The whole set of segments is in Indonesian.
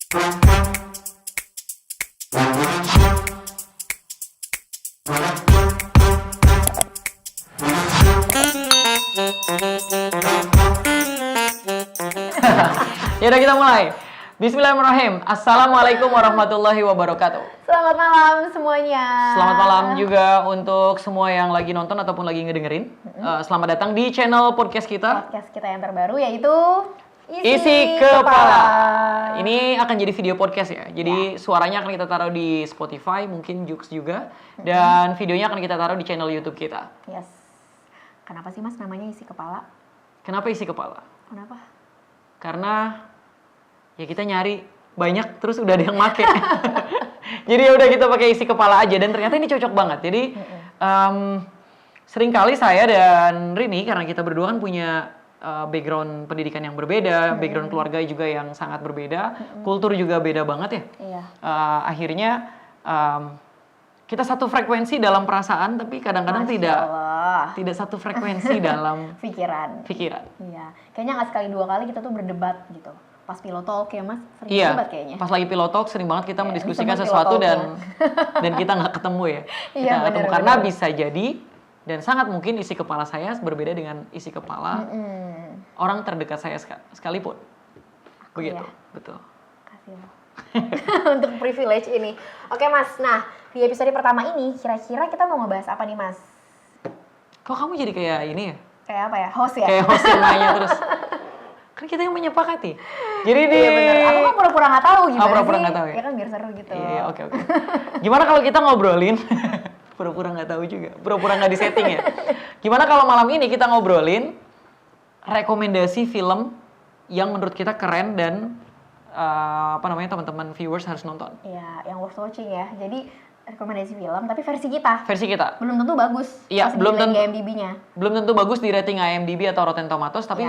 Yaudah kita mulai. Bismillahirrahmanirrahim. Assalamualaikum warahmatullahi wabarakatuh. Selamat malam semuanya. Selamat malam juga untuk semua yang lagi nonton ataupun lagi ngedengerin. Selamat datang di channel podcast kita. Podcast kita yang terbaru yaitu Isi Kepala. Ini akan jadi video podcast ya. Jadi suaranya akan kita taruh di Spotify, mungkin Joox juga. Dan videonya akan kita taruh di channel YouTube kita. Yes. Kenapa sih Mas namanya Isi Kepala? Kenapa isi kepala? Kenapa? Karena ya kita nyari banyak terus udah ada yang make. Jadi ya udah kita pakai isi kepala aja dan ternyata ini cocok banget. Jadi seringkali saya dan Rini karena kita berdua kan punya background pendidikan yang berbeda, background keluarga juga yang sangat berbeda, kultur juga beda banget ya. Iya. Akhirnya kita satu frekuensi dalam perasaan tapi kadang-kadang tidak satu frekuensi dalam pikiran. Iya. Kayaknya nggak sekali dua kali kita tuh berdebat gitu. Pas pillow talk ya Mas, sering berdebat kayaknya. Pas lagi pillow talk sering banget kita mendiskusikan sesuatu dan kita nggak ketemu ya. Iya, ketemu karena bisa jadi dan sangat mungkin isi kepala saya berbeda dengan isi kepala orang terdekat saya sekalipun. Begitu, betul. Kasih untuk privilege ini. Oke Mas, nah di episode pertama ini kira-kira kita mau ngebahas apa nih Mas? Kok kamu jadi kayak ini ya? Kayak apa ya? Host ya? Kayak host yang nanya terus. Kan kita yang menyepakati. Jadi Iya bener, aku kan pura-pura nggak tahu gimana pura-pura sih? nggak tahu ya? Ya kan biar seru gitu. Iya, oke. Gimana kalau kita ngobrolin? Pura-pura nggak tahu juga. Pura-pura nggak disetting ya. Gimana kalau malam ini kita ngobrolin rekomendasi film yang menurut kita keren dan teman-teman viewers harus nonton. Iya, yang worth watching ya. Jadi rekomendasi film tapi versi kita. Versi kita. Belum tentu bagus. Iya, belum tentu IMDb-nya. Belum tentu bagus di rating IMDb atau Rotten Tomatoes, tapi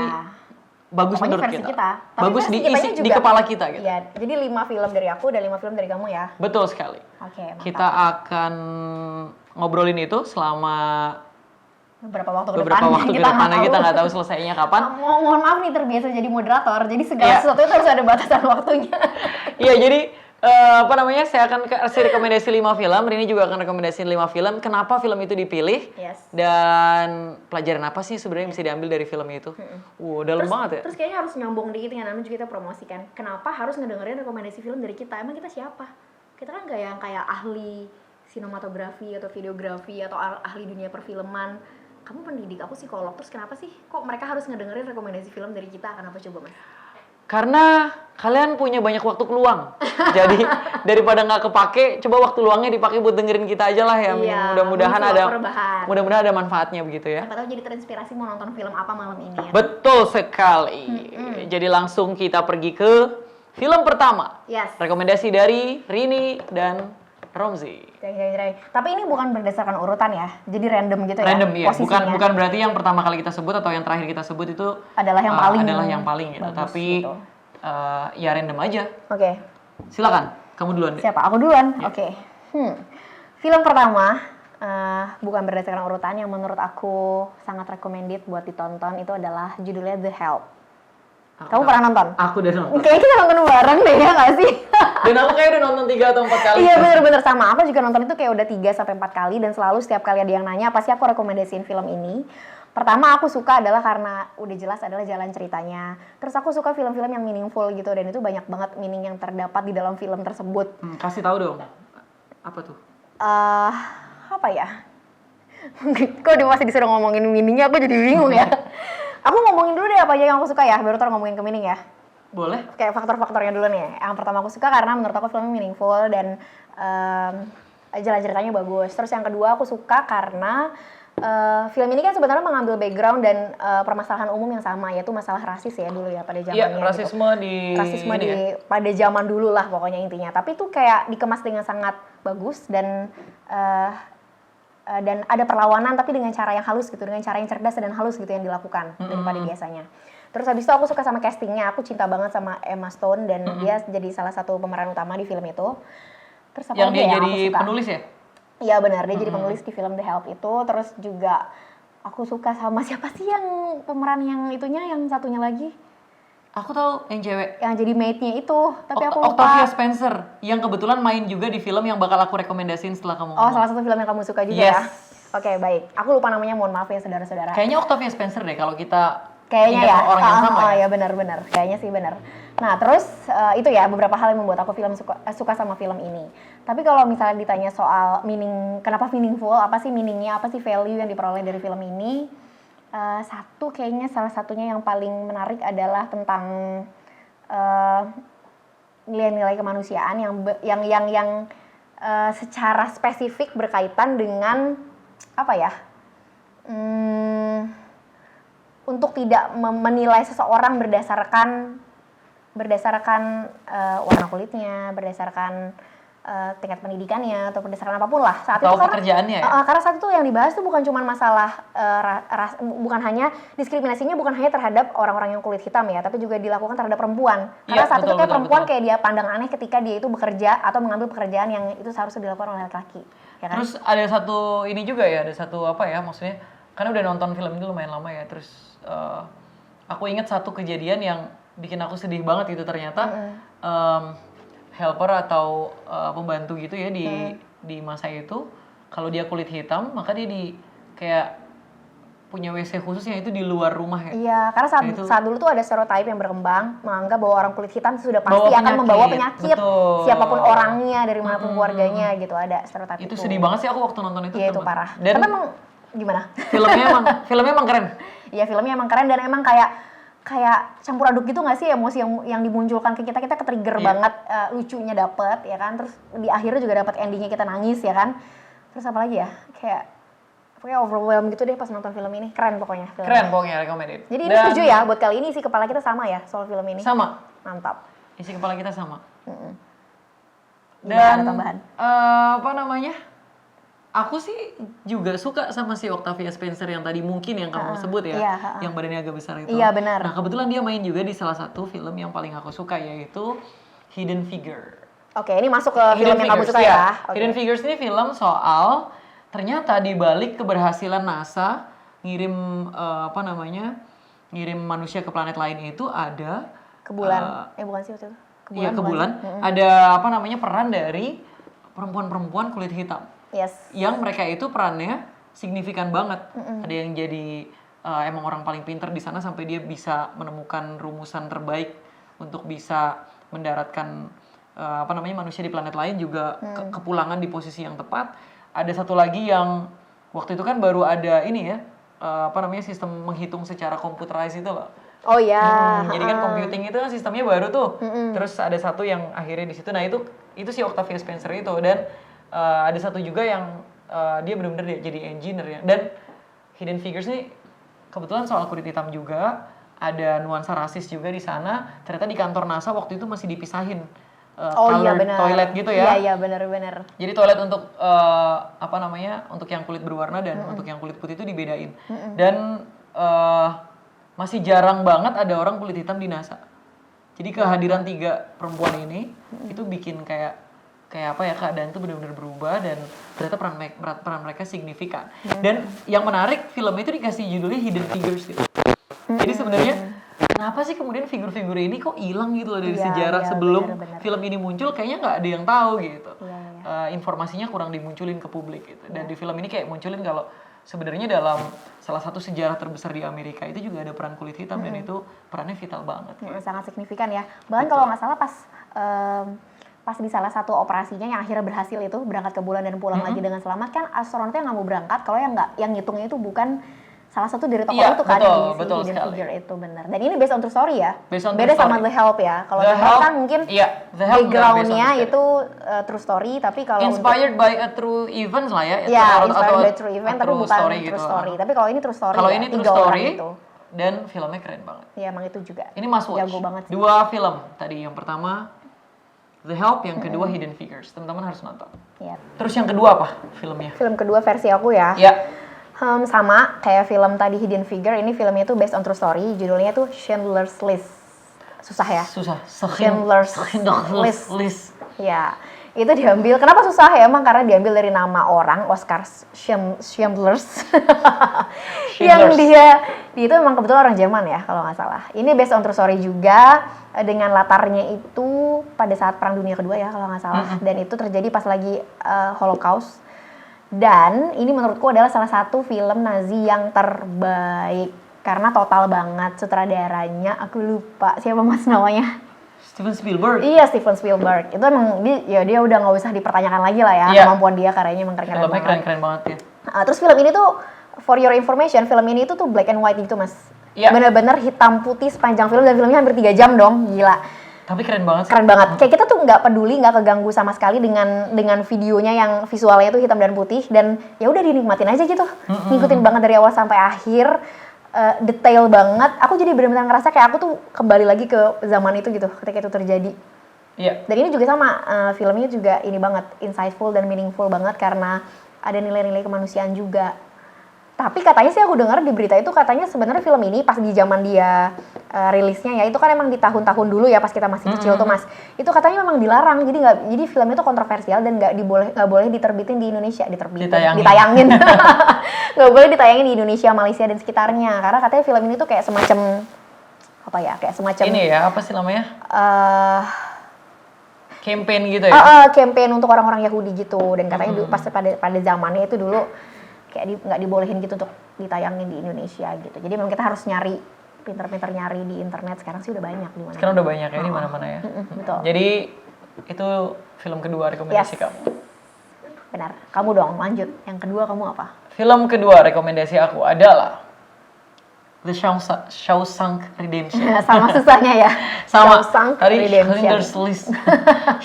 bagus pokoknya menurut versi kita. Tapi bagus versi di kepala kita gitu. Iya, jadi 5 film dari aku dan 5 film dari kamu ya. Betul sekali. Oke, mantap. Kita akan ngobrolin itu selama beberapa waktu ke depannya kita nggak tahu selesainya kapan. Mohon maaf nih terbiasa jadi moderator, jadi segala sesuatu itu harus ada batasan waktunya. Iya, jadi saya akan kasih rekomendasi 5 film, Rini juga akan rekomendasi 5 film. Kenapa film itu dipilih? Yes. Dan pelajaran apa sih sebenarnya yang bisa diambil dari film itu? Dalam banget ya. Terus kayaknya harus nyambung dikit dengan juga kita promosikan. Kenapa harus ngedengerin rekomendasi film dari kita? Emang kita siapa? Kita kan nggak yang kayak ahli sinematografi atau videografi atau ahli dunia perfilman. Kamu pendidik, aku psikolog, terus kenapa sih kok mereka harus ngedengerin rekomendasi film dari kita? Kenapa coba Mas? Karena kalian punya banyak waktu luang. Jadi daripada nggak kepake, coba waktu luangnya dipakai buat dengerin kita aja lah ya. Mudah-mudahan ada manfaatnya begitu ya. Siapa tahu jadi terinspirasi mau nonton film apa malam ini ya. Betul sekali. Jadi langsung kita pergi ke film pertama. Yes. Rekomendasi dari Rini dan Romzi. Tapi ini bukan berdasarkan urutan ya, jadi random gitu ya. Random ya, bukan berarti yang pertama kali kita sebut atau yang terakhir kita sebut itu adalah yang paling gitu. Tapi gitu. Ya random aja. Oke. Silakan, kamu duluan deh. Siapa? Aku duluan. Ya. Oke. Film pertama bukan berdasarkan urutan yang menurut aku sangat recommended buat ditonton itu adalah judulnya The Help. Kamu pernah nonton? Aku udah nonton. Kayaknya kita nonton bareng deh ya nggak sih? Dan aku kayak udah nonton 3 atau 4 kali. Iya bener-bener sama. Aku juga nonton itu kayak udah 3-4 kali dan selalu setiap kali ada yang nanya pasti aku rekomendasiin film ini. Pertama aku suka adalah karena udah jelas adalah jalan ceritanya. Terus aku suka film-film yang meaningful gitu dan itu banyak banget meaning yang terdapat di dalam film tersebut. Kasih tahu dong. Apa tuh? Apa ya? Kok dia masih disuruh ngomongin meaningnya aku jadi bingung ya. Aku ngomongin dulu deh apa aja yang aku suka ya, baru ntar ngomongin ke meaning ya. Boleh. Kayak faktor-faktornya dulu nih. Yang pertama aku suka karena menurut aku filmnya meaningful dan jalan ceritanya bagus. Terus yang kedua aku suka karena film ini kan sebenarnya mengambil background dan permasalahan umum yang sama, yaitu masalah rasis ya dulu ya pada zamannya. Iya, rasisme gitu. Pada zaman dulu lah pokoknya intinya. Tapi itu kayak dikemas dengan sangat bagus dan ada perlawanan tapi dengan cara yang halus gitu, dengan cara yang cerdas dan halus gitu yang dilakukan daripada biasanya. Terus habis itu aku suka sama castingnya, aku cinta banget sama Emma Stone dan dia jadi salah satu pemeran utama di film itu. Terus yang dia jadi penulis ya? Iya benar, dia jadi penulis di film The Help itu. Terus juga aku suka sama siapa sih yang pemeran yang itunya, yang satunya lagi? Aku tahu yang cewek. Yang jadi maid-nya itu, tapi aku lupa. Octavia Spencer, yang kebetulan main juga di film yang bakal aku rekomendasiin setelah kamu Oh, ngomong. salah satu film yang kamu suka juga Yes. ya? Oke, baik. Aku lupa namanya, mohon maaf ya saudara-saudara. Kayaknya Octavia Spencer deh kalau kita Kayaknya ingat ya, orang yang sama ya. ya benar-benar, kayaknya sih benar. Nah terus itu ya beberapa hal yang membuat aku suka sama film ini. Tapi kalau misalnya ditanya soal meaning, kenapa meaningful, apa sih meaningnya, apa sih value yang diperoleh dari film ini? Satu kayaknya salah satunya yang paling menarik adalah tentang nilai-nilai kemanusiaan yang secara spesifik berkaitan dengan apa ya? Untuk tidak menilai seseorang berdasarkan warna kulitnya, berdasarkan tingkat pendidikannya atau berdasarkan apapun lah saat Atau itu pekerjaannya ya? Karena saat itu yang dibahas tuh bukan cuma masalah bukan hanya diskriminasinya bukan hanya terhadap orang-orang yang kulit hitam ya, tapi juga dilakukan terhadap perempuan. Karena Iya, saat itu kayak perempuan betul. kayak dia pandang aneh ketika dia itu bekerja atau mengambil pekerjaan yang itu seharusnya dilakukan oleh laki-laki. Ya kan? Terus ada satu ini juga ya, ada satu apa ya maksudnya, karena udah nonton film itu lumayan lama ya, terus aku ingat satu kejadian yang bikin aku sedih banget gitu ternyata helper atau pembantu gitu ya di masa itu, kalau dia kulit hitam maka dia kayak punya WC khusus yang itu di luar rumah ya. Iya, karena saat dulu tuh ada stereotype yang berkembang menganggap bahwa orang kulit hitam sudah pasti akan membawa penyakit. Betul. Siapapun orangnya, dari manapun keluarganya gitu, ada stereotype itu. Itu sedih banget sih aku waktu nonton itu. Iya, itu parah. Dan tapi emang gimana? Filmnya emang keren. Iya, filmnya emang keren dan emang kayak campur aduk gitu nggak sih emosi yang dimunculkan ke kita ke-trigger banget, lucunya dapet ya kan, terus di akhirnya juga dapat endingnya kita nangis ya kan, terus apa lagi ya, kayak overwhelmed gitu deh pas nonton film ini. Keren pokoknya filmnya. Keren pokoknya, recommended. Jadi ini setuju ya buat kali ini isi kepala kita sama ya soal film ini. Sama. Mantap. Isi kepala kita sama. Gimana, ada Dan tambahan? apa namanya? Aku sih juga suka sama si Octavia Spencer yang tadi mungkin yang kamu sebut ya, iya, yang badannya agak besar itu. Iya, benar. Nah kebetulan dia main juga di salah satu film yang paling aku suka, yaitu Hidden Figure. Oke, ini masuk ke film yang kamu suka iya. ya. Oke. Hidden Figures ini film soal ternyata di balik keberhasilan NASA ngirim ngirim manusia ke planet lain itu ada Ke bulan. Bukan sih waktu itu. Iya, ke bulan. Ada peran dari perempuan-perempuan kulit hitam. Yes. Yang mereka itu perannya signifikan banget. Ada yang jadi emang orang paling pinter di sana sampai dia bisa menemukan rumusan terbaik untuk bisa mendaratkan manusia di planet lain juga kepulangan di posisi yang tepat. Ada satu lagi yang waktu itu kan baru ada ini ya, sistem menghitung secara komputerized itu loh. Oh ya. Jadi kan computing itu kan sistemnya baru tuh. Terus ada satu yang akhirnya di situ. Nah itu si Octavia Spencer itu, dan ada satu juga yang dia benar-benar jadi engineer ya. Dan Hidden Figures ini kebetulan soal kulit hitam juga, ada nuansa rasis juga di sana. Ternyata di kantor NASA waktu itu masih dipisahin toilet gitu ya. Iya benar-benar. Jadi toilet untuk untuk yang kulit berwarna dan untuk yang kulit putih itu dibedain. Dan masih jarang banget ada orang kulit hitam di NASA. Jadi kehadiran 3 perempuan ini itu bikin kayak keadaan itu benar-benar berubah, dan ternyata peran mereka signifikan. Dan yang menarik, film itu dikasih judulnya Hidden Figures gitu. Jadi sebenarnya kenapa sih kemudian figur-figur ini kok hilang gitu loh dari sejarah sebelum bener. film ini muncul, kayaknya nggak ada yang tahu gitu. Iya. Informasinya kurang dimunculin ke publik gitu. Dan di film ini kayak munculin kalau sebenarnya dalam salah satu sejarah terbesar di Amerika itu juga ada peran kulit hitam, dan itu perannya vital banget. Gitu. Sangat signifikan ya. Bahkan kalau nggak salah pas di salah satu operasinya yang akhirnya berhasil itu berangkat ke bulan dan pulang lagi dengan selamat, kan astronotnya nggak mau berangkat kalau yang ngitungnya itu bukan salah satu dari tokoh itu kan, betul Hidden sekali. Figure itu benar. Dan ini based on true story ya. Beda Beda sama The Help ya. Kalau The Help kan mungkin background-nya itu true story, tapi kalau inspired by a true event lah ya. Ya, inspired by true event tapi bukan story true gitu. story. Tapi kalau ini true story. Kalau ya, ini true 3 orang story itu. dan filmnya keren banget. Iya, emang itu juga. Ini must watch. Jago banget sih. 2 film tadi, yang pertama The Help, yang kedua Hidden Figures. Teman-teman harus nonton. Iya. Terus yang kedua apa filmnya? Film kedua versi aku ya. Ya. Sama kayak film tadi Hidden Figure, ini filmnya tuh based on true story. Judulnya tuh Schindler's List. Susah ya? Susah. Schindler's List. List. Ya. Itu diambil, kenapa susah ya emang? Karena diambil dari nama orang, Oscar Schindlers. Yang dia itu emang kebetulan orang Jerman ya kalau nggak salah. Ini based on true story juga, dengan latarnya itu pada saat Perang Dunia Kedua ya kalau nggak salah. Dan itu terjadi pas lagi Holocaust. Dan ini menurutku adalah salah satu film Nazi yang terbaik. Karena total banget, sutradaranya aku lupa siapa mas namanya. Steven Spielberg. Iya, Steven Spielberg. Itu emang dia udah nggak usah dipertanyakan lagi lah ya, kemampuan dia, karyanya emang keren banget. Filmnya keren banget ya. Terus film ini tuh, for your information, film ini tuh black and white gitu mas. Iya. Bener-bener hitam putih sepanjang film, dan filmnya hampir 3 jam dong, gila. Tapi keren banget sih. Keren banget. Kayak kita tuh nggak peduli, nggak keganggu sama sekali dengan videonya yang visualnya tuh hitam dan putih, dan ya udah dinikmatin aja gitu. Ngikutin banget dari awal sampai akhir. Detail banget, aku jadi benar-benar ngerasa kayak aku tuh kembali lagi ke zaman itu gitu ketika itu terjadi. Iya. Dan ini juga sama, filmnya juga ini banget, insightful dan meaningful banget karena ada nilai-nilai kemanusiaan juga. Tapi katanya sih aku dengar di berita itu katanya sebenarnya film ini pas di zaman dia rilisnya ya, itu kan emang di tahun-tahun dulu ya pas kita masih kecil tuh mas. Itu katanya memang dilarang, jadi film itu kontroversial dan nggak boleh diterbitin di Indonesia, ditayangin. Nggak boleh ditayangin di Indonesia, Malaysia dan sekitarnya karena katanya film ini tuh kayak semacam apa ya, kayak semacam ini ya, apa sih namanya? Campaign gitu ya? Campaign untuk orang-orang Yahudi gitu, dan katanya pas pada zamannya itu dulu kayak nggak dibolehin gitu untuk ditayangin di Indonesia gitu. Jadi memang kita harus pinter-pinter nyari di internet. Sekarang sih udah banyak di mana. Sekarang udah banyak ya di mana-mana ya. Betul. Jadi itu film kedua rekomendasi kamu. Benar. Kamu dong, lanjut. Yang kedua kamu apa? Film kedua rekomendasi aku adalah The Shawshank Redemption. Sama susahnya ya. Sama. Shawshank Tadi Redemption.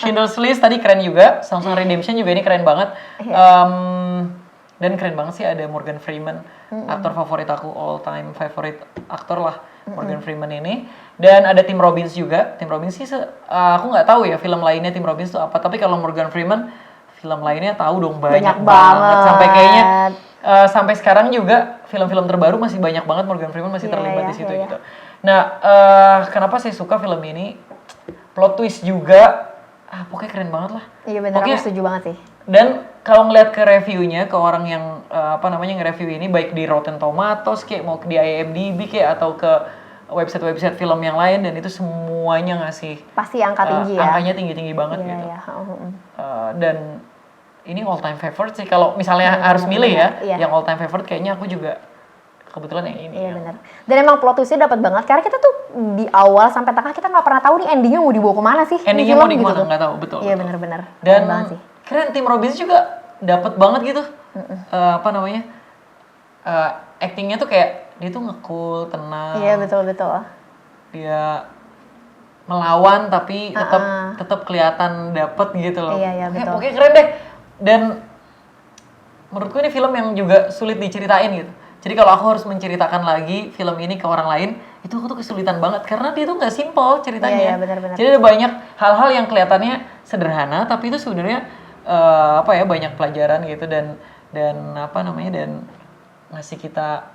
Schindler's List tadi keren juga. Shawshank Redemption juga ini keren banget. Dan keren banget sih, ada Morgan Freeman, aktor favorit aku, all time favorite aktor lah, Morgan Freeman ini. Dan ada Tim Robbins juga. Tim Robbins sih aku nggak tahu ya film lainnya Tim Robbins itu apa, tapi kalau Morgan Freeman film lainnya tahu dong, banyak banget. Sampai kayaknya sampai sekarang juga film-film terbaru masih banyak banget Morgan Freeman masih terlibat di situ gitu. Nah, kenapa saya suka film ini? Plot twist juga, pokoknya keren banget lah. Iya benar, aku setuju banget sih. Dan kalau ngeliat ke reviewnya, ke orang yang nge-review ini, baik di Rotten Tomatoes kayak mau di IMDb kayak atau ke website film yang lain, dan itu semuanya ngasih pasti angka tinggi ya. Angkanya tinggi-tinggi banget gitu. Dan ini all time favorite sih. Kalau misalnya harus milih yang all time favorite kayaknya aku juga kebetulan yang ini. Iya benar. Dan emang plot twistnya dapat banget karena kita tuh di awal sampai tengah kita nggak pernah tahu nih endingnya mau dibawa kemana sih. Endingnya mau dimana nggak tahu, betul. Iya benar-benar. Dan keren, Tim Robbins juga dapat banget gitu. Actingnya tuh kayak dia tuh nge-cool, tenang. Iya betul. Dia melawan tapi tetap kelihatan dapet gitu loh. Iya betul. Pokoknya keren deh. Dan menurutku ini film yang juga sulit diceritain gitu. Jadi kalau aku harus menceritakan lagi film ini ke orang lain, itu aku tuh kesulitan banget karena dia tuh nggak simpel ceritanya. Iya benar. Jadi ada banyak hal-hal yang kelihatannya sederhana tapi itu sebenarnya banyak pelajaran gitu, dan ngasih kita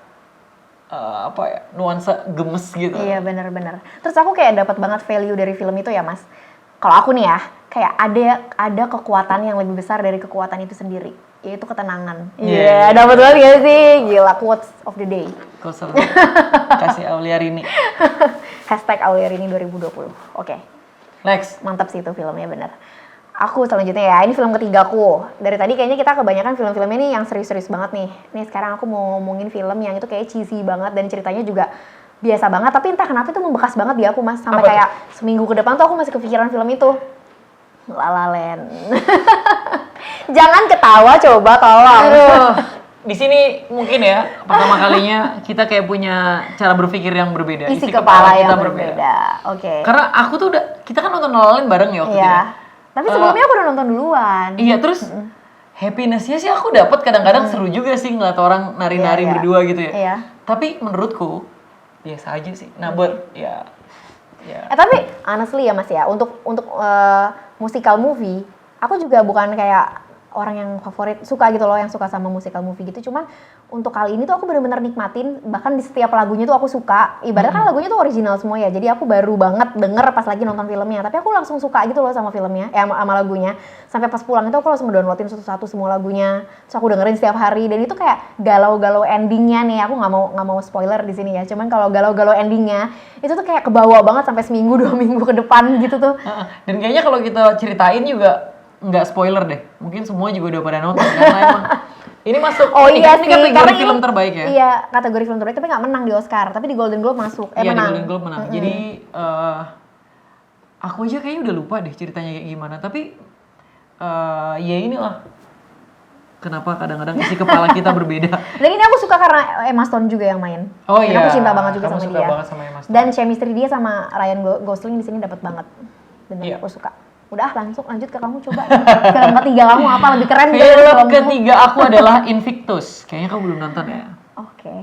nuansa gemes gitu. Iya benar. Terus aku kayak dapat banget value dari film itu ya mas. Kalau aku nih ya, kayak ada kekuatan yang lebih besar dari kekuatan itu sendiri, yaitu ketenangan. Iya, dapat banget gak sih? Gila, quotes of the day. Quotes of the day. Kasih Auliarini. #Auliarini 2020. Oke. Next. Mantap sih itu filmnya, bener. Aku selanjutnya ya, ini film ketigaku. Dari tadi kayaknya kita kebanyakan film-film ini yang serius-serius banget nih. Nih sekarang aku mau ngomongin film yang itu kayak cheesy banget dan ceritanya juga biasa banget, tapi entah kenapa itu membekas banget di aku mas. Sampai kayak seminggu ke depan tuh aku masih kepikiran film itu. La La Land. Jangan ketawa coba, tolong. Di sini mungkin ya pertama kalinya kita kayak punya cara berpikir yang berbeda. Isi kepala yang berbeda. Oke. Karena aku tuh kita kan nonton La La Land bareng ya waktu itu. Tapi sebelumnya aku udah nonton duluan. Iya, terus happiness-nya sih aku dapat kadang-kadang seru juga sih ngeliat orang nari-nari berdua gitu ya. Iya. Tapi menurutku biasa aja sih. Nah, buat ya. Tapi honestly ya Mas ya, untuk musical movie, aku juga bukan kayak orang yang favorit, suka gitu loh, yang suka sama musical movie gitu. Cuman untuk kali ini tuh aku bener-bener nikmatin, bahkan di setiap lagunya tuh aku suka. Ibaratnya kan lagunya tuh original semua ya, jadi aku baru banget denger pas lagi nonton filmnya. Tapi aku langsung suka gitu loh sama filmnya, sama lagunya. Sampai pas pulang itu aku langsung downloadin satu-satu semua lagunya. Terus aku dengerin setiap hari, dan itu kayak galau-galau endingnya nih. Aku nggak mau spoiler di sini ya. Cuman kalau galau-galau endingnya itu tuh kayak kebawa banget sampai seminggu 2 minggu ke depan gitu tuh. Dan kayaknya kalau kita ceritain juga nggak spoiler deh. Mungkin semua juga udah pada nonton karena emang ini masuk ini kategori film terbaik ya. Iya, kategori film terbaik, tapi nggak menang di Oscar, tapi di Golden Globe masuk. Iya, menang. di Golden Globe menang. Jadi aku aja kayaknya udah lupa deh ceritanya kayak gimana. Tapi ya inilah kenapa kadang-kadang isi kepala kita berbeda. Dan ini aku suka karena Emma Stone juga yang main. Oh dan iya. aku cinta banget juga Kamu sama suka dia. banget sama Emma Stone. Dan chemistry dia sama Ryan Gosling di sini dapat banget. Bener, Iya. aku suka. Udah lanjut ke kamu, coba. Film ketiga kamu apa lebih keren dari Film filmmu? ketiga aku adalah Invictus. Kayaknya kamu belum nonton ya. Oke,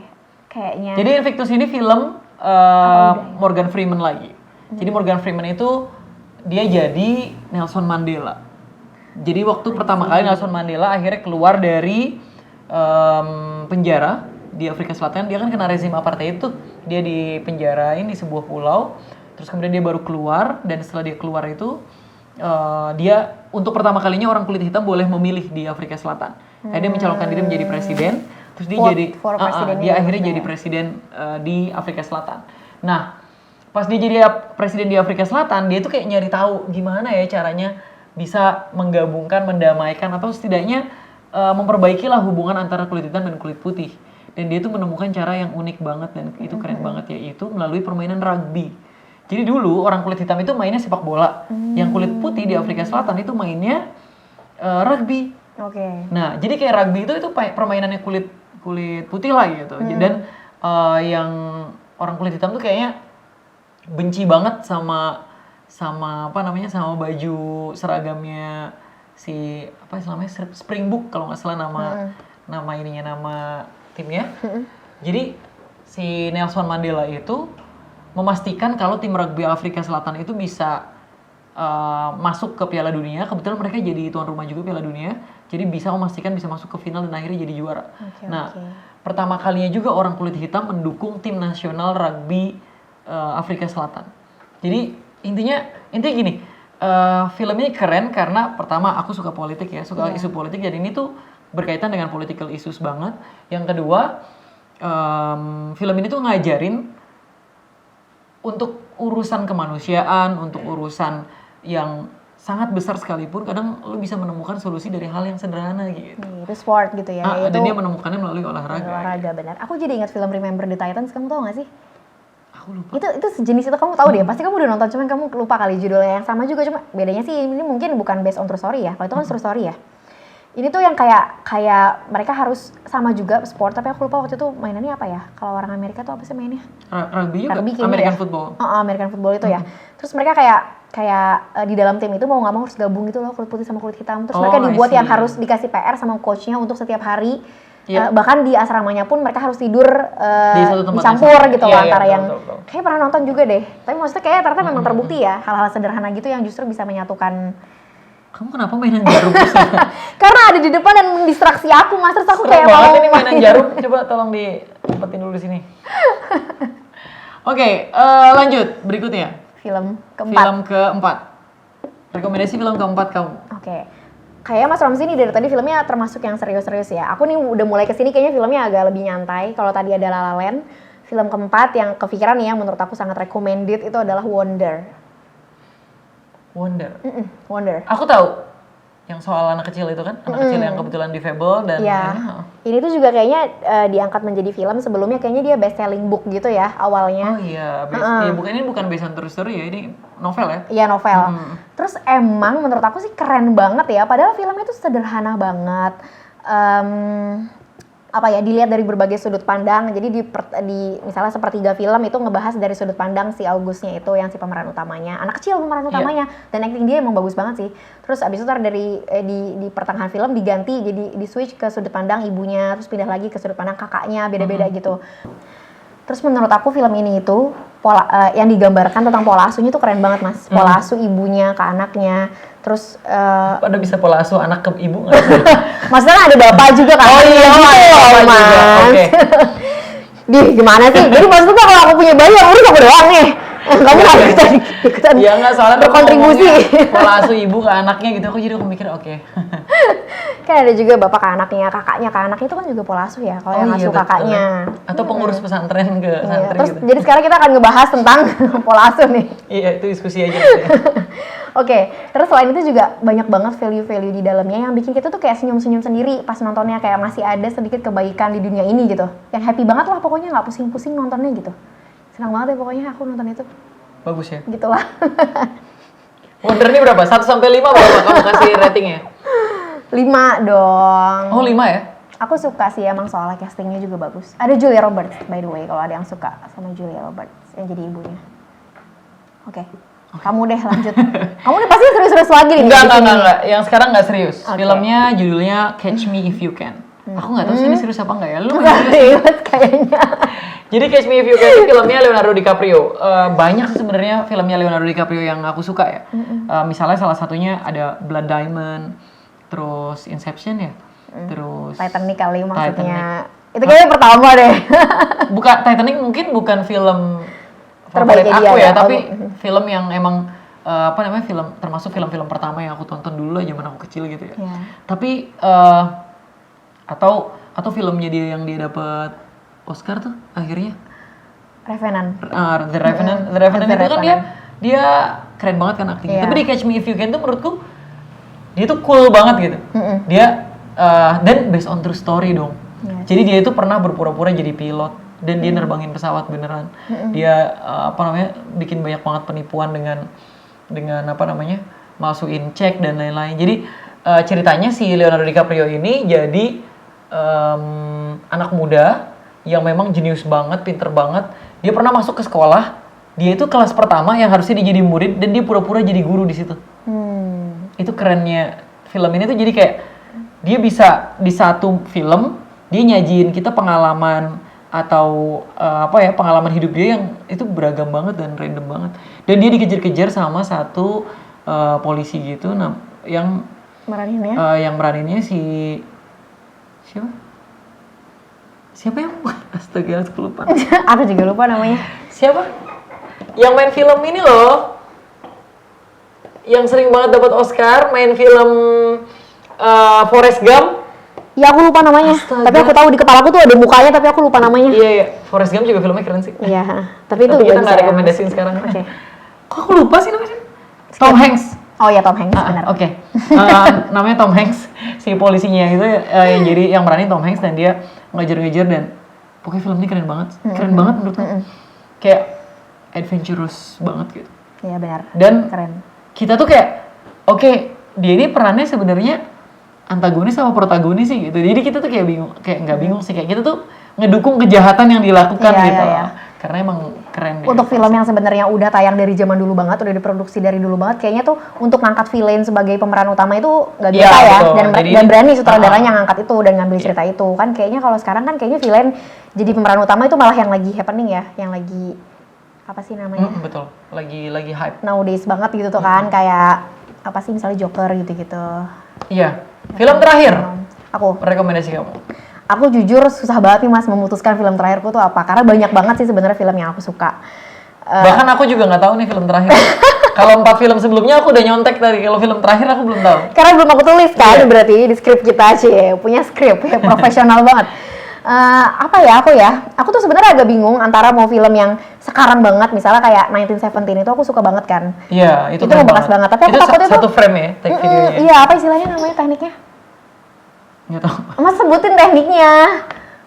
kayaknya. Jadi Invictus ini film Morgan Freeman lagi. Jadi Morgan Freeman itu dia jadi Nelson Mandela. Jadi waktu pertama kali Nelson Mandela akhirnya keluar dari penjara di Afrika Selatan, dia kan kena rezim apartheid tuh. Dia dipenjarain di sebuah pulau. Terus kemudian dia baru keluar, dan setelah dia keluar itu dia untuk pertama kalinya orang kulit hitam boleh memilih di Afrika Selatan. Dia mencalonkan diri menjadi presiden, terus dia dia akhirnya jadi presiden di Afrika Selatan. Nah, pas dia jadi presiden di Afrika Selatan, dia tuh kayak nyari tahu gimana ya caranya bisa menggabungkan, mendamaikan, atau setidaknya memperbaikilah hubungan antara kulit hitam dan kulit putih. Dan dia tuh menemukan cara yang unik banget dan itu keren banget, yaitu melalui permainan rugby. Jadi dulu orang kulit hitam itu mainnya sepak bola, yang kulit putih di Afrika Selatan itu mainnya rugby. Oke. Nah, jadi kayak rugby itu permainannya kulit putih lah gitu. Dan yang orang kulit hitam tuh kayaknya benci banget sama apa namanya, sama baju seragamnya si apa istilahnya Springbok kalau nggak salah nama timnya. Jadi si Nelson Mandela itu memastikan kalau tim rugby Afrika Selatan itu bisa masuk ke Piala Dunia. Kebetulan mereka jadi tuan rumah juga Piala Dunia, jadi bisa memastikan bisa masuk ke final dan akhirnya jadi juara. Pertama kalinya juga orang kulit hitam mendukung tim nasional rugby Afrika Selatan. Jadi intinya gini, film ini keren karena pertama aku suka politik ya, suka isu politik, jadi ini tuh berkaitan dengan political issues banget. Yang kedua, film ini tuh ngajarin untuk urusan kemanusiaan, untuk urusan yang sangat besar sekalipun, kadang lo bisa menemukan solusi dari hal yang sederhana gitu. Itu sport gitu ya. Dan dia menemukannya melalui olahraga. Olahraga benar. Aku jadi ingat film Remember the Titans, kamu tahu gak sih? Aku lupa. Itu sejenis itu, kamu tahu deh. Pasti kamu udah nonton, cuman kamu lupa kali judulnya. Yang sama juga, cuma bedanya sih ini mungkin bukan based on true story ya. Kalau itu kan true story ya. Ini tuh yang kayak mereka harus sama juga sport, tapi aku lupa waktu itu mainannya apa ya. Kalau orang Amerika tuh apa sih mainnya? Rugby juga, American football. American football itu ya. Terus mereka kayak di dalam tim itu mau nggak mau harus gabung gitu loh, kulit putih sama kulit hitam. Terus mereka dibuat yang harus dikasih PR sama coachnya untuk setiap hari. Bahkan di asramanya pun mereka harus tidur dicampur gitu loh antara yang kayak pernah nonton juga deh. Tapi maksudnya kayak ternyata memang terbukti ya hal-hal sederhana gitu yang justru bisa menyatukan. Kamu kenapa mainan jarum? Karena ada di depan dan mendistraksi aku, Mas. Terus aku kayak mau ini mainan jarum. Coba tolong diumpetin dulu di sini. Oke, lanjut berikutnya. Film keempat. Rekomendasi film keempat kamu. Oke. Kayaknya Mas Ramzi nih dari tadi filmnya termasuk yang serius-serius ya. Aku nih udah mulai kesini kayaknya filmnya agak lebih nyantai. Kalau tadi ada La La Land, film keempat yang kepikiran nih yang menurut aku sangat recommended itu adalah Wonder. Wonder. Aku tahu yang soal anak kecil itu kan, anak kecil yang kebetulan difabel dan ini tuh juga kayaknya diangkat menjadi film. Sebelumnya kayaknya dia best selling book gitu ya awalnya. Oh iya, ini bukan based on true story ya, ini novel ya? Iya, novel. Terus emang menurut aku sih keren banget ya, padahal filmnya tuh sederhana banget. Dilihat dari berbagai sudut pandang. Jadi di misalnya sepertiga film itu ngebahas dari sudut pandang si Augustnya itu yang si pemeran utamanya, anak kecil pemeran utamanya, dan acting dia emang bagus banget sih. Terus abis itu di pertengahan film diganti, jadi di switch ke sudut pandang ibunya, terus pindah lagi ke sudut pandang kakaknya, beda-beda gitu. Terus menurut aku film ini itu yang digambarkan tentang pola asuhnya tuh keren banget, Mas. Pola asuh ibunya ke anaknya. Terus Pada bisa pola asuh anak ke ibu nggak sih? maksudnya kan ada bapak juga kan? Oh iya, gitu ada loh, bapak juga. Mas. Oke. Di gimana sih? Jadi maksudnya kalau aku punya bayi yang urus aku doang nih. Kamu harus ikutan Iya nggak, soalnya berkontribusi. pola asuh ibu ke anaknya gitu, aku mikir oke. Kan ada juga bapak ke anaknya, kakaknya ke anaknya, itu kan juga pola asuh ya, kalau yang asuh betul. kakaknya. Atau pengurus pesantren ke Iya, santri terus gitu. jadi sekarang kita akan ngebahas tentang pola asuh nih. Iya, itu diskusi aja gitu ya. Oke, terus selain itu juga banyak banget value-value di dalamnya yang bikin kita tuh kayak senyum-senyum sendiri pas nontonnya, kayak masih ada sedikit kebaikan di dunia ini gitu. Yang happy banget lah pokoknya, nggak pusing-pusing nontonnya gitu. Senang banget ya pokoknya aku nonton itu. Bagus ya. Gitu lah. Wonder ini berapa? 1 sampai 5 berapa kamu kasih ratingnya? 5 dong. Oh, 5 ya? Aku suka sih emang soalnya castingnya juga bagus. Ada Julia Roberts by the way, kalau ada yang suka sama Julia Roberts yang jadi ibunya. Oke. Kamu deh lanjut. Kamu nih pasti serius-serius lagi nih. Enggak. Yang sekarang nggak serius. Oke. Filmnya judulnya Catch Me If You Can. Aku nggak tahu sih ini serius apa nggak ya. Lu Nggak nggak serius? serius kayaknya. Jadi Catch Me If You Can itu filmnya Leonardo DiCaprio. Banyak sih sebenarnya filmnya Leonardo DiCaprio yang aku suka ya. Misalnya salah satunya ada Blood Diamond, terus Inception ya, terus Titanic kali maksudnya. Titanic. Itu kayaknya pertama deh. Bukan Titanic, mungkin bukan film favorit Terbaiknya aku dia ya, ya. tapi film yang emang film termasuk film-film pertama yang aku tonton dulu lah zaman aku kecil gitu ya. Iya. Tapi atau filmnya dia yang dia dapat Oscar tuh akhirnya Revenant. The Revenant. The Revenant The itu kan Revenant. dia keren banget kan aktingnya. Iya. Tapi di Catch Me If You Can tuh menurutku dia tuh cool banget gitu. Dia dan based on true story dong. Yes. Jadi dia itu pernah berpura-pura jadi pilot dan dia nerbangin pesawat beneran. Dia bikin banyak banget penipuan dengan masukin cek dan lain-lain. Jadi ceritanya si Leonardo DiCaprio ini jadi anak muda yang memang jenius banget, pinter banget. Dia pernah masuk ke sekolah. Dia itu kelas pertama yang harusnya dia jadi murid dan dia pura-pura jadi guru di situ. Itu kerennya film ini tuh, jadi kayak dia bisa di satu film dia nyajiin kita pengalaman atau pengalaman hidup dia yang itu beragam banget dan random banget. Dan dia dikejar-kejar sama satu polisi gitu, yang Meraninnya? yang meraninnya siapa? Siapa yang astaga aku lupa. Aku juga lupa namanya. Siapa? Yang main film ini loh. Yang sering banget dapat Oscar, main film Forrest Gump. Ya aku lupa namanya. Astaga. Tapi aku tahu di kepala aku tuh ada mukanya tapi aku lupa namanya. Iya. Forrest Gump juga filmnya keren sih. Iya, tapi itu Tapi kita bisa nggak ya. rekomendasiin sekarang. Oke. Kok aku lupa sih namanya? Tom Hanks. Oh ya Tom Hanks benar. Oke. Namanya Tom Hanks, si polisinya itu yang meranin Tom Hanks, dan dia ngejar-ngejar, dan pokoknya film ini keren banget. Keren banget menurutku. Kayak adventurous banget gitu. Iya benar. Dan Keren. kita tuh kayak dia ini perannya sebenarnya antagonis sama protagonis sih gitu. Jadi kita tuh kayak bingung, kayak nggak bingung sih, kayak kita tuh ngedukung kejahatan yang dilakukan Iya, gitu. iya. Karena emang keren deh. Untuk film yang sebenarnya udah tayang dari zaman dulu banget, udah diproduksi dari dulu banget, kayaknya tuh untuk ngangkat villain sebagai pemeran utama itu nggak Iya, biasa ya. betul. Dan Jadi berani sutradaranya ngangkat itu dan ngambil cerita itu. Kan kayaknya kalau sekarang kan kayaknya villain jadi pemeran utama itu malah yang lagi happening ya, yang lagi apa sih namanya? Betul. Lagi hype. Nowadays banget gitu tuh kan, kayak apa sih misalnya Joker gitu-gitu. Iya. Film terakhir. Aku Rekomendasi kamu. jujur susah banget nih Mas memutuskan film terakhirku tuh apa, karena banyak banget sih sebenarnya film yang aku suka. Bahkan aku juga nggak tahu nih film terakhir. Kalau 4 film sebelumnya aku udah nyontek tadi. Kalau film terakhir aku belum tahu. Karena belum aku tulis kan, Iya. berarti di skrip kita sih punya skrip ya, profesional banget. Aku tuh sebenarnya agak bingung antara mau film yang sekarang banget, misalnya kayak 1917 itu aku suka banget kan. Iya, itu keren membekas banget. Tapi aku itu takutnya satu tuh frame ya, take videonya. iya, apa istilahnya namanya tekniknya? Nggak tahu. Mas sebutin tekniknya.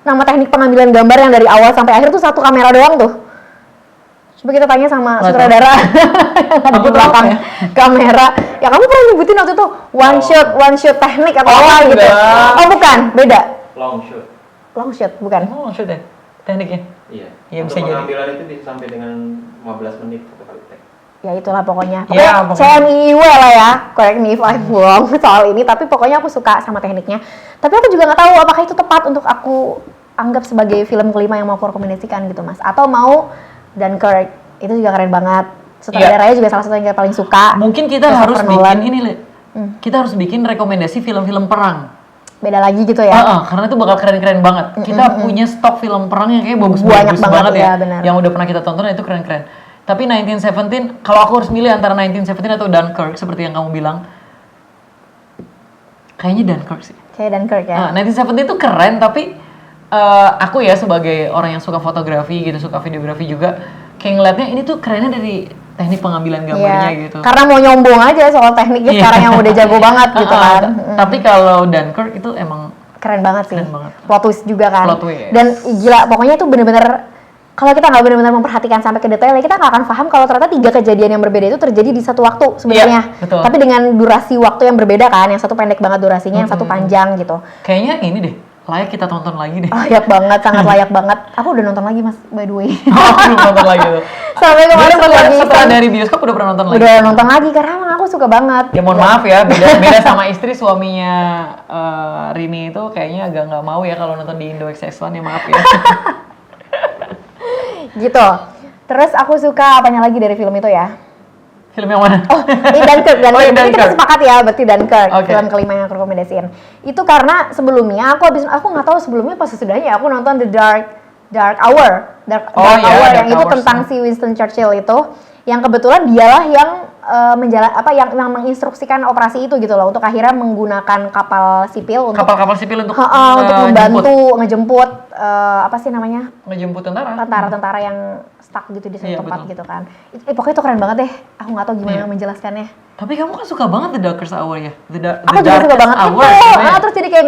Nama teknik pengambilan gambar yang dari awal sampai akhir tuh satu kamera doang tuh. Coba kita tanya sama Nggak sutradara yang ada Aku di tahu belakang ya. kamera. Ya kamu pernah nyebutin waktu itu one shot teknik atau Oh, apa gitu? enggak. Oh bukan, beda. Long shot. Long shot bukan. Oh, maksudnya tekniknya. Iya. Iya, Untuk bisa jadi. pengambilan itu bisa sampai dengan 15 menit satu kali take. Ya itulah pokoknya. Ya, pokoknya. CMIW lah ya. Correct me if I'm wrong soal ini. Tapi pokoknya aku suka sama tekniknya. Tapi aku juga nggak tahu apakah itu tepat untuk aku anggap sebagai film kelima yang mau aku rekomendasikan gitu Mas. Atau mau Dunkirk. Itu juga keren banget. Sutradaranya juga salah satu yang paling suka. Mungkin kita Christopher harus Nolan. bikin ini, Le. kita harus bikin rekomendasi film-film perang. Beda lagi gitu ya. Karena itu bakal keren-keren banget. Kita punya stok film perang yang kayak bagus Banyak banget ya. benar. Yang udah pernah kita tonton itu keren-keren. Tapi 1917, kalau aku harus milih antara 1917 atau Dunkirk seperti yang kamu bilang, kayaknya Dunkirk sih. Kayak Dunkirk ya. 1917 itu keren, tapi aku ya sebagai orang yang suka fotografi gitu, suka videografi juga, kayak ngeliatnya ini tuh kerennya dari teknik pengambilan gambarnya gitu. Karena mau nyombong aja soal tekniknya sekarang yang udah jago banget gitu kan. Tapi kalau Dunkirk itu emang Keren banget sih. Keren banget. Plot twist juga kan. Plot twist. Dan gila, pokoknya itu bener-bener kalau kita nggak benar-benar memperhatikan sampai ke detailnya, kita nggak akan paham kalau ternyata 3 kejadian yang berbeda itu terjadi di satu waktu sebenarnya. Iya, betul. Tapi dengan durasi waktu yang berbeda kan, yang satu pendek banget durasinya, yang satu panjang gitu. Kayaknya ini deh, layak kita tonton lagi deh. Layak banget, sangat layak banget. Aku udah nonton lagi Mas, by the way. Aku belum nonton lagi tuh. Sampai kemarin Setelah dari bioskop udah pernah nonton lagi? Udah nonton lagi karena emang aku suka banget. Ya mohon maaf ya, beda sama istri suaminya Rini itu kayaknya agak nggak mau ya kalau nonton di Indo XS1 ya, maaf ya. Gitu. Terus aku suka apanya lagi dari film itu ya? Film yang mana? Oh, ini Dunkirk. Berarti kita Dunkirk. sepakat ya, berarti Dunkirk. Okay. Film kelima yang aku rekomendasiin. Itu karena sebelumnya aku nggak tahu sebelumnya pas sesudahnya aku nonton The Dark Hour. Dark Hour yang Dark itu Hours. tentang si Winston Churchill itu, yang kebetulan dialah yang yang menginstruksikan operasi itu gitu loh, untuk akhirnya menggunakan kapal sipil untuk Kapal-kapal sipil untuk untuk membantu ngejemput apa sih namanya? ngejemput tentara. Tentara-tentara yang stuck gitu di satu Iya, tempat betul. gitu kan. Pokoknya itu keren banget deh. Aku nggak tahu gimana Iya. menjelaskannya. Tapi kamu kan suka banget The Darkest Hour ya? Aku juga suka banget Hour, itu. gimana ya? Terus jadi kayak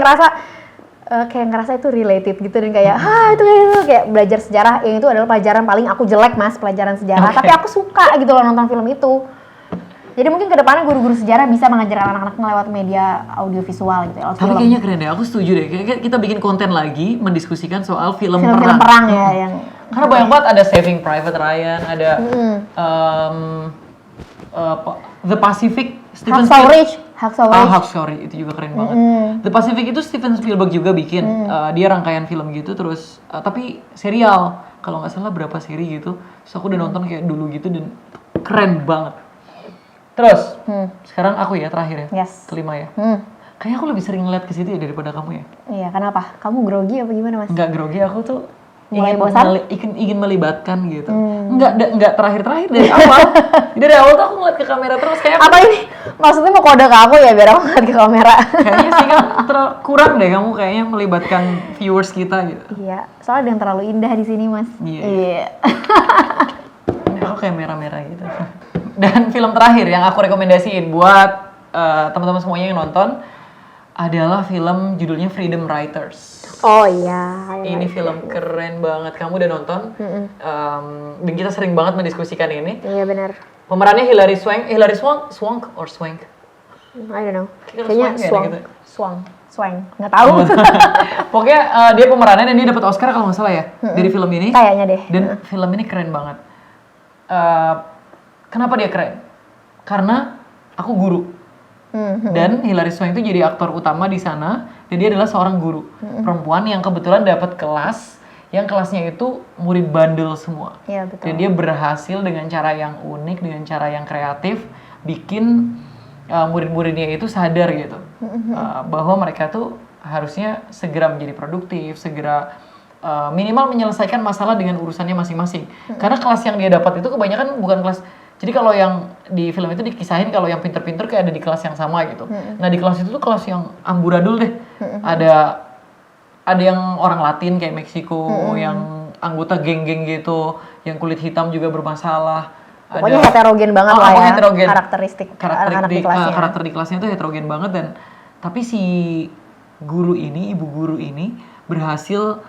ngerasa itu related gitu, dan kayak itu kayak belajar sejarah, yang itu adalah pelajaran paling aku jelek Mas, pelajaran sejarah. Okay. Tapi aku suka gitu loh nonton film itu. Jadi mungkin kedepannya guru-guru sejarah bisa mengajarkan anak-anak lewat media audiovisual gitu ya. Tapi kayaknya keren deh, aku setuju deh. Kayak kita bikin konten lagi mendiskusikan soal film-film film-film perang ya yang Karena banyak banget, ada Saving Private Ryan, ada The Pacific, Steven Hacksaw Spielberg. Ridge. Hacksaw Ridge itu juga keren banget. The Pacific itu Steven Spielberg juga bikin. Dia rangkaian film gitu terus, tapi serial. Kalau nggak salah berapa seri gitu. Terus aku udah nonton kayak dulu gitu dan keren banget. Terus, sekarang aku ya terakhir ya, Yes. kelima ya. Kayaknya aku lebih sering ngeliat ke situ ya daripada kamu ya. Iya, kenapa? Kamu grogi apa gimana Mas? Enggak grogi, aku tuh Mulai ingin, bosan? ingin melibatkan gitu. Enggak terakhir-terakhir dari awal. Dari awal tuh aku ngeliat ke kamera terus kayak Apa ini? Maksudnya mau kode ke aku ya biar aku ngeliat ke kamera? kayaknya sih kan kurang deh kamu kayaknya melibatkan viewers kita gitu. Iya, soalnya ada yang terlalu indah di sini Mas. Iya. Aku kayak merah-merah gitu. Dan film terakhir yang aku rekomendasiin buat teman-teman semuanya yang nonton adalah film judulnya Freedom Writers. Oh iya. Ini film keren banget. Kamu udah nonton? Dan kita sering banget mendiskusikan ini. Iya benar. Pemerannya Hilary Swank or Swank? I don't know. Kayaknya Kayaknya Swank ya, Swang. Nggak tahu. Pokoknya dia pemerannya dan dia dapat Oscar kalau nggak salah ya dari film ini. Kayaknya deh. Dan film ini keren banget. Kenapa dia keren? Karena aku guru. Dan Hilary Swank itu jadi aktor utama di sana dan dia adalah seorang guru perempuan yang kebetulan dapat kelas yang kelasnya itu murid bandel semua. Iya betul. Dan dia berhasil dengan cara yang unik, dengan cara yang kreatif bikin murid-muridnya itu sadar gitu bahwa mereka tuh harusnya segera menjadi produktif, segera minimal menyelesaikan masalah dengan urusannya masing-masing. Karena kelas yang dia dapat itu kebanyakan bukan kelas. Jadi kalau yang di film itu dikisahin kalau yang pinter-pinter kayak ada di kelas yang sama gitu. Nah di kelas itu tuh kelas yang amburadul deh. Ada yang orang Latin kayak Meksiko, yang anggota geng-geng gitu, yang kulit hitam juga bermasalah. Pokoknya heterogen banget lah ya. Heterogen. Karakteristik anak-anak di kelasnya. Karakter di kelasnya tuh heterogen banget dan tapi si ibu guru ini berhasil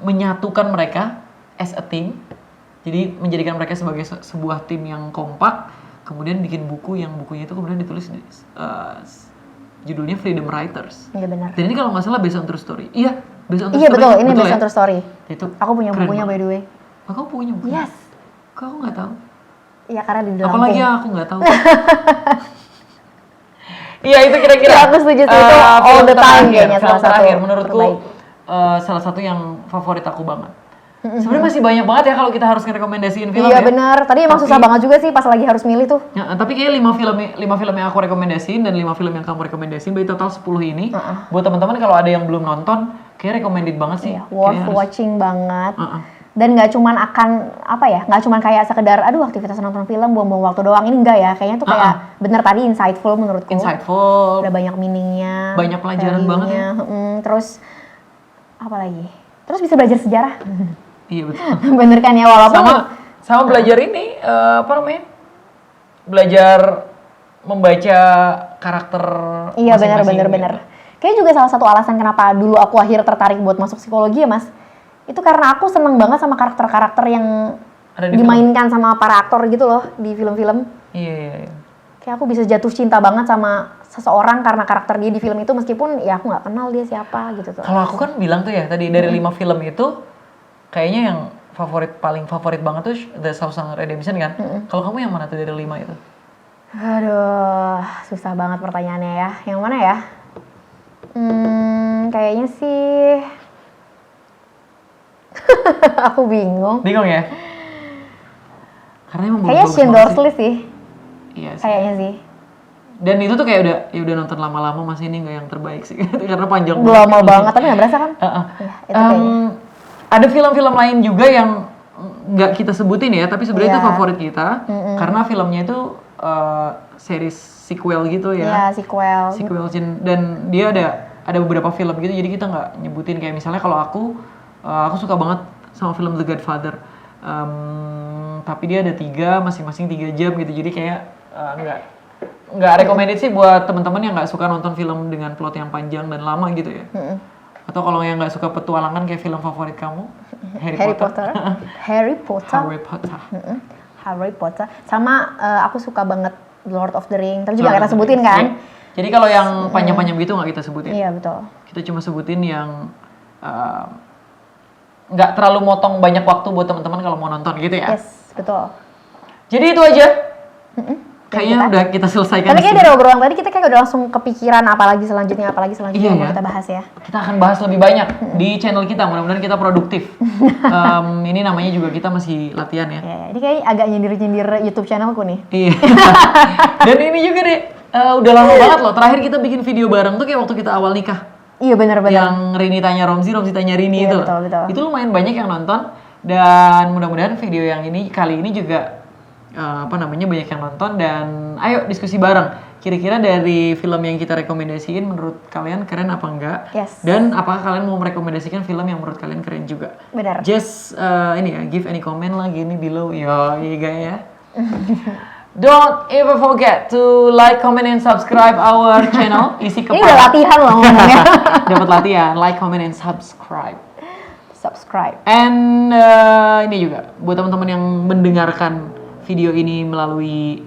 menyatukan mereka as a team. Jadi menjadikan mereka sebagai sebuah tim yang kompak, kemudian bikin buku yang bukunya itu kemudian ditulis judulnya Freedom Writers. Iya benar. Dan ini kalau nggak salah based on true story. Iya, based on true Iya story. betul, ini based ya? on true story. Itu Aku punya keren bukunya by banget. the way. Oh, kamu punya buku? Yes. Kok aku nggak tahu? Iya karena di dalam. Apalagi yang aku nggak tahu. Iya itu kira-kira. Iya, aku setuju sih, itu all film the time terakhir, kayaknya film salah satu terakhir menurutku terbaik. salah satu yang favorit aku banget. Sebenarnya masih banyak banget ya kalau kita harus ngerekomendasiin film Iya ya. bener, tadi emang Tapi- susah banget juga sih pas lagi harus milih tuh. Ya, tapi kayak 5 film yang aku rekomendasiin dan 5 film yang kamu rekomendasiin, berarti total 10 ini. Buat teman-teman kalau ada yang belum nonton, kayak recommended banget sih. Iya, worth Kayaknya harus- watching banget. Heeh. Dan nggak cuman akan apa ya, nggak cuman kayak sekedar aduh aktivitas nonton film buang-buang waktu doang, ini enggak ya, kayaknya tuh kayak bener tadi insightful menurutku. Insightful. Ada banyak meaningnya, Banyak pelajaran banget ya. value-nya, terus apa lagi? Terus bisa belajar sejarah. Iya betul. Bener kan ya, walaupun Sama belajar ini apa namanya? Belajar membaca karakter iya benar masing-masing benar gitu. benar. Kayaknya juga salah satu alasan kenapa dulu aku akhir tertarik buat masuk psikologi ya Mas. Itu karena aku seneng banget sama karakter-karakter yang Ada di dimainkan sama para aktor gitu loh di film-film. Iya. Kayak aku bisa jatuh cinta banget sama seseorang karena karakter dia di film itu meskipun ya aku nggak kenal dia siapa gitu tuh. Kalau aku kan bilang tuh ya tadi dari 5 film itu kayaknya yang paling favorit banget tuh The Shawshank Redemption kan. Kalau kamu yang mana tuh dari 5 itu? Aduh, susah banget pertanyaannya ya. Yang mana ya? Kayaknya sih aku bingung. Bingung ya? Karena emang Kayaknya bagus-bagus Shane banget sih. Dorsley sih. Iya sih. Kayaknya sih. Dan itu tuh kayak udah nonton lama-lama, masih ini nggak yang terbaik sih karena panjang Belum lama banget tapi nggak berasa kan? Heeh. Iya, itu kayaknya. Ada film-film lain juga yang nggak kita sebutin ya, tapi sebenarnya itu Iya. favorit kita karena filmnya itu series sequel gitu Iya, ya. sequel. Dan dia ada beberapa film gitu, jadi kita nggak nyebutin kayak misalnya kalau aku suka banget sama film The Godfather. Tapi dia ada 3, masing-masing 3 jam gitu, jadi kayak nggak recommended sih buat teman-teman yang nggak suka nonton film dengan plot yang panjang dan lama gitu ya. Atau kalau yang nggak suka petualangan kayak film favorit kamu, Harry Potter. Harry Potter. Harry Potter. Harry Potter. Sama aku suka banget Lord of the Ring, tapi juga Lord kita of the sebutin Rings, kan? iya. Jadi kalau yang panjang-panjang gitu nggak kita sebutin. Iya, betul. Kita cuma sebutin yang nggak terlalu motong banyak waktu buat teman-teman kalau mau nonton gitu ya. Yes, betul. Jadi itu aja. kita. Kayaknya udah kita selesaikan. Tapi di kayak sini. dari obrolan tadi kita kayak udah langsung kepikiran apalagi selanjutnya Iya yang mau ya. kita bahas ya. Kita akan bahas lebih banyak di channel kita. Mudah-mudahan kita produktif. Ini namanya juga kita masih latihan ya. Ya, ini kayak agak nyindir-nyindir YouTube channelku nih. Iya. Dan ini juga deh, udah lama banget loh. Terakhir kita bikin video bareng tuh kayak waktu kita awal nikah. Iya benar-benar. Yang Rini tanya Romzi tanya Rini Iya, itu. betul, betul. Itu lumayan banyak yang nonton. Dan mudah-mudahan video yang ini kali ini juga banyak yang nonton. Dan ayo diskusi bareng. Kira-kira dari film yang kita rekomendasiin menurut kalian keren apa enggak? Yes. Dan apakah kalian mau merekomendasikan film yang menurut kalian keren juga? Benar. Just give any comment lah gini below. Yo, iya ya. Don't ever forget to like, comment, and subscribe our channel. Isi Ini kepala. udah latihan loh ngomongnya. Dapat latihan. Like, comment, and subscribe. Subscribe. And ini juga buat teman-teman yang mendengarkan video ini melalui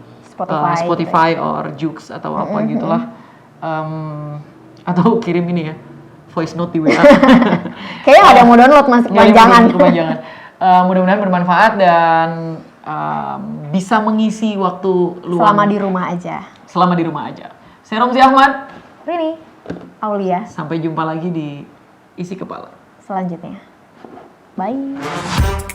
Spotify or Joox atau apa gitulah. Atau kirim ini ya voice note di WA. Kayaknya nggak ada yang mau download mas, kepanjangan. Kepanjangan. Mudah-mudahan bermanfaat dan bisa mengisi waktu luang Selama di rumah aja. selama di rumah aja. Saya Romzi Ahmad. Rini, Aulia, Sampai jumpa lagi di Isi Kepala. selanjutnya. Bye.